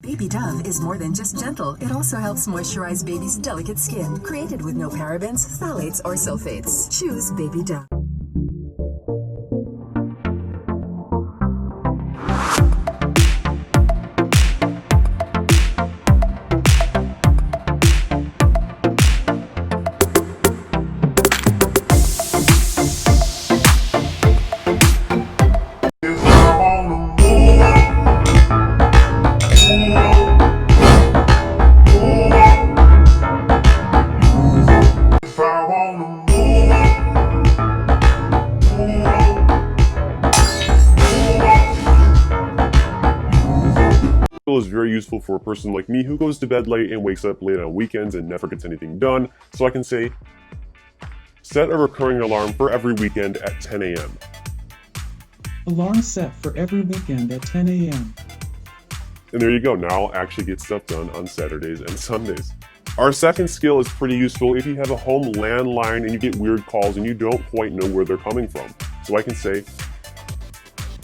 Baby Dove is more than just gentle. It also helps moisturize baby's delicate skin. Created with no parabens, phthalates, or sulfates. Choose Baby Dove. Is very useful for a person like me who goes to bed late and wakes up late on weekends and never gets anything done. So I can say, set a recurring alarm for every weekend at 10 a.m. Alarm set for every weekend at 10 a.m. And there you go, now I'll actually get stuff done on Saturdays and Sundays. Our second skill is pretty useful if you have a home landline and you get weird calls and you don't quite know where they're coming from. So I can say,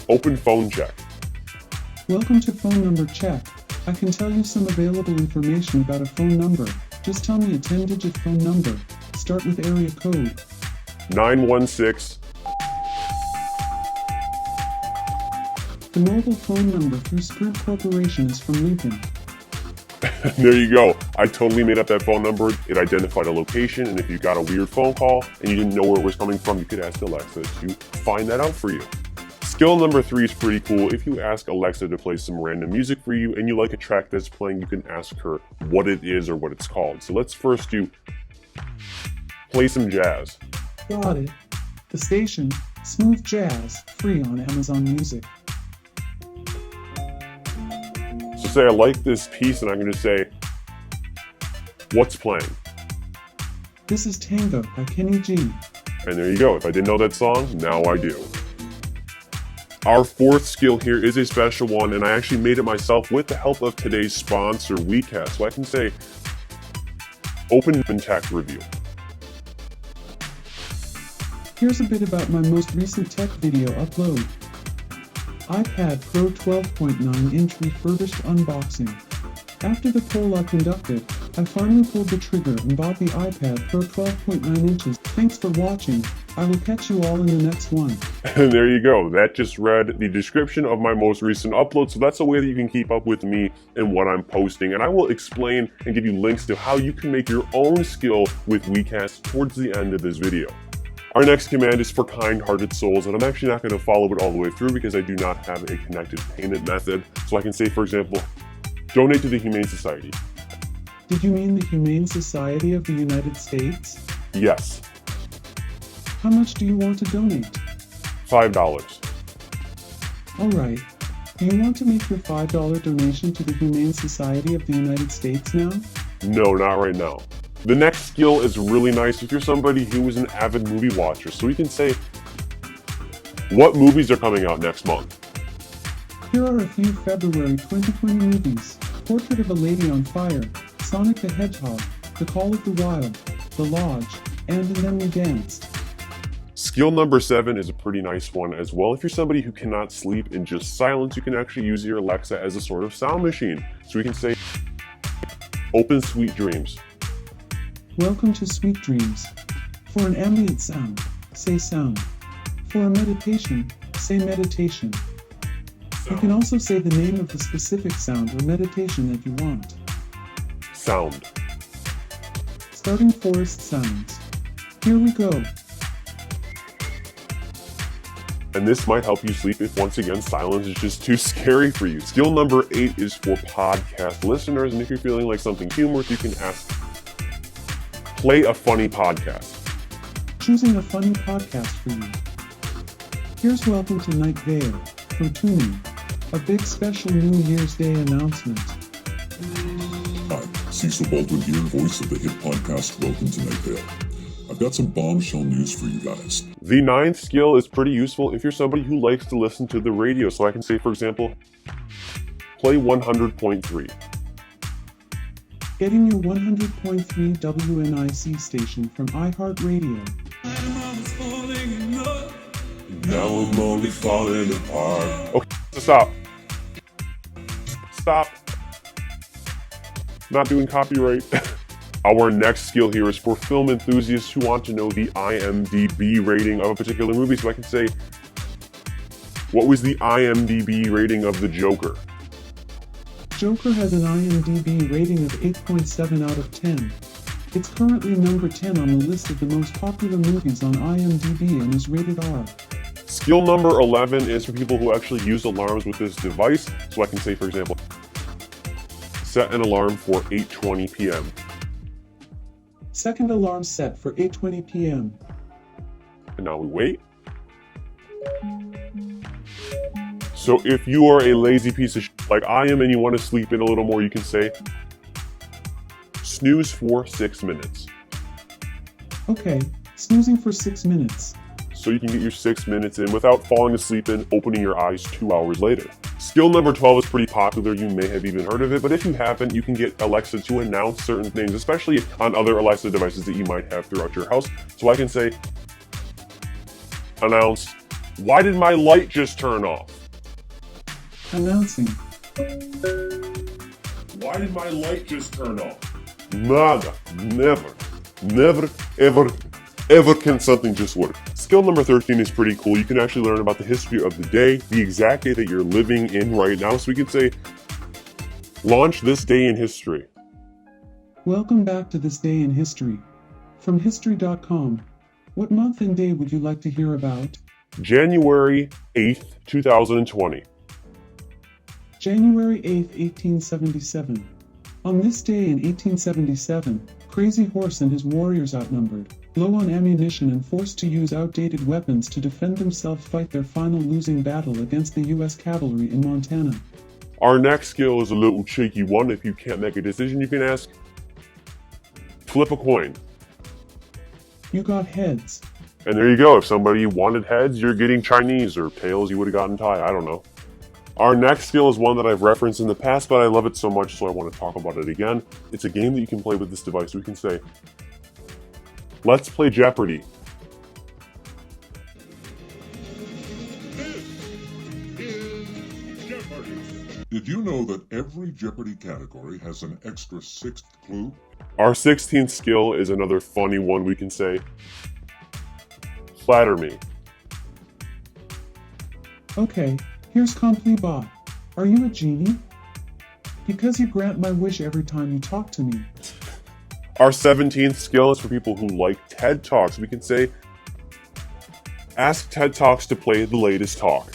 open phone check. Welcome to Phone Number Check. I can tell you some available information about a phone number. Just tell me a 10-digit phone number. Start with area code 916. The mobile phone number through Sprint Corporation is from Lincoln. There you go. I totally made up that phone number. It identified a location, and if you got a weird phone call and you didn't know where it was coming from, you could ask Alexa to find that out for you. Skill number 3 is pretty cool. If you ask Alexa to play some random music for you and you like a track that's playing, you can ask her what it is or what it's called. So let's first do play some jazz. Got it. The station, Smooth Jazz, free on Amazon Music. So say I like this piece and I'm going to say, what's playing? This is Tango by Kenny G. And there you go. If I didn't know that song, now I do. Our fourth skill here is a special one, and I actually made it myself with the help of today's sponsor, WeCast. So I can say, open tech review. Here's a bit about my most recent tech video upload. iPad Pro 12.9-inch refurbished unboxing. After the poll I conducted, I finally pulled the trigger and bought the iPad Pro 12.9 inches. Thanks for watching. I will catch you all in the next one. And there you go. That just read the description of my most recent upload. So that's a way that you can keep up with me and what I'm posting. And I will explain and give you links to how you can make your own skill with WeCast towards the end of this video. Our next command is for kind-hearted souls, and I'm actually not going to follow it all the way through because I do not have a connected payment method. So I can say, for example, donate to the Humane Society. Did you mean the Humane Society of the United States? Yes. How much do you want to donate? $5. Alright. Do you want to make your $5 donation to the Humane Society of the United States now? No, not right now. The next skill is really nice if you're somebody who is an avid movie watcher. So we can say, what movies are coming out next month? Here are a few February 2020 movies. Portrait of a Lady on Fire, Sonic the Hedgehog, The Call of the Wild, The Lodge, and Then We Danced. Skill number 7 is a pretty nice one as well. If you're somebody who cannot sleep in just silence, you can actually use your Alexa as a sort of sound machine. So we can say, open Sweet Dreams. Welcome to Sweet Dreams. For an ambient sound, say sound. For a meditation, say meditation. You can also say the name of the specific sound or meditation that you want. Sound. Starting forest sounds. Here we go. And this might help you sleep if, once again, silence is just too scary for you. Skill number 8 is for podcast listeners, and if you're feeling like something humorous, you can ask, play a funny podcast. Choosing a funny podcast for you. Here's Welcome to Night Vale from TUMBLER, a big special New Year's Day announcement. Hi, Cecil Baldwin here, voice of the hit podcast Welcome to Night Vale. I've got some bombshell news for you guys. The 9th skill is pretty useful if you're somebody who likes to listen to the radio. So I can say, for example, play 100.3. Getting your 100.3 WNIC station from iHeartRadio. Now I'm only falling apart. Okay, so stop. Stop. not doing copyright. Our next skill here is for film enthusiasts who want to know the IMDb rating of a particular movie. So I can say, what was the IMDb rating of The Joker? Joker has an IMDb rating of 8.7 out of 10. It's currently number 10 on the list of the most popular movies on IMDb and is rated R. Skill number 11 is for people who actually use alarms with this device. So I can say, for example, set an alarm for 8:20 p.m. Second alarm set for 8:20 p.m. And now we wait. So if you are a lazy piece of like I am and you want to sleep in a little more, you can say snooze for 6 minutes. Okay, snoozing for 6 minutes. So you can get your 6 minutes in without falling asleep and opening your eyes 2 hours later. Skill number 12 is pretty popular. You may have even heard of it, but if you haven't, you can get Alexa to announce certain things, especially on other Alexa devices that you might have throughout your house. So I can say, announce, why did my light just turn off? Announcing. Why did my light just turn off? Nada, never, ever can something just work. Skill number 13 is pretty cool. You can actually learn about the history of the day, the exact day that you're living in right now. So we can say, launch this day in history. Welcome back to This Day in History. From History.com. What month and day would you like to hear about? January 8th, 2020. January 8th, 1877. On this day in 1877, Crazy Horse and his warriors outnumbered, low on ammunition and forced to use outdated weapons to defend themselves fight their final losing battle against the U.S. cavalry in Montana. Our next skill is a little cheeky one. If you can't make a decision, you can ask, flip a coin. You got heads. And there you go. If somebody wanted heads, you're getting Chinese, or tails, you would have gotten Thai. I don't know. Our next skill is one that I've referenced in the past, but I love it so much, so I want to talk about it again. It's a game that you can play with this device. We can say, let's play Jeopardy. Did you know that every Jeopardy category has an extra 6th clue? Our 16th skill is another funny one. We can say, flatter me. Okay, here's Complibot. Are you a genie? Because you grant my wish every time you talk to me. Our 17th skill is for people who like TED Talks. We can say, ask TED Talks to play the latest talk.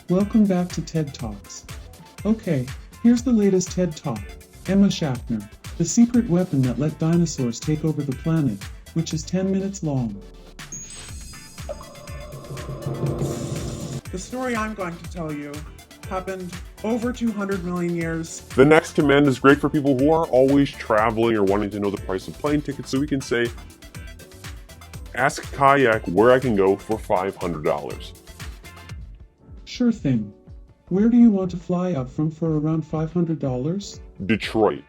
Welcome back to TED Talks. Okay, here's the latest TED Talk. Emma Schaffner, the secret weapon that let dinosaurs take over the planet, which is 10 minutes long. The story I'm going to tell you happened over 200 million years. The next command is great for people who are always traveling or wanting to know the price of plane tickets. So we can say, ask Kayak where I can go for $500. Sure thing. Where do you want to fly out from for around $500? Detroit.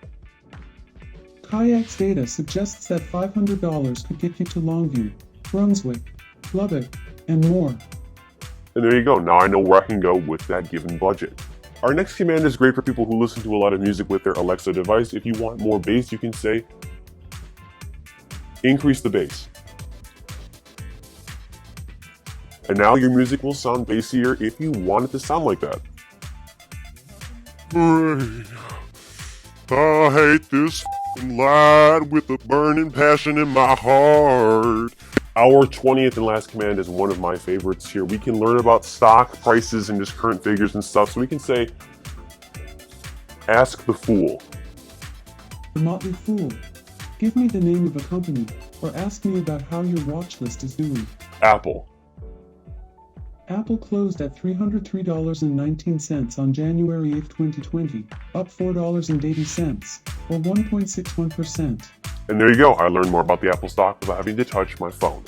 Kayak's data suggests that $500 could get you to Longview, Brunswick, Lubbock, and more. And there you go. Now I know where I can go with that given budget. Our next command is great for people who listen to a lot of music with their Alexa device. If you want more bass, you can say, increase the bass. And now your music will sound bassier if you want it to sound like that. I hate this lad with a burning passion in my heart. Our 20th and last command is one of my favorites here. We can learn about stock prices and just current figures and stuff. So we can say, ask the fool. The Motley Fool. Give me the name of a company, or ask me about how your watch list is doing. Apple. Apple closed at $303.19 on January 8, 2020, up $4.80, or 1.61%. And there you go. I learned more about the Apple stock without having to touch my phone.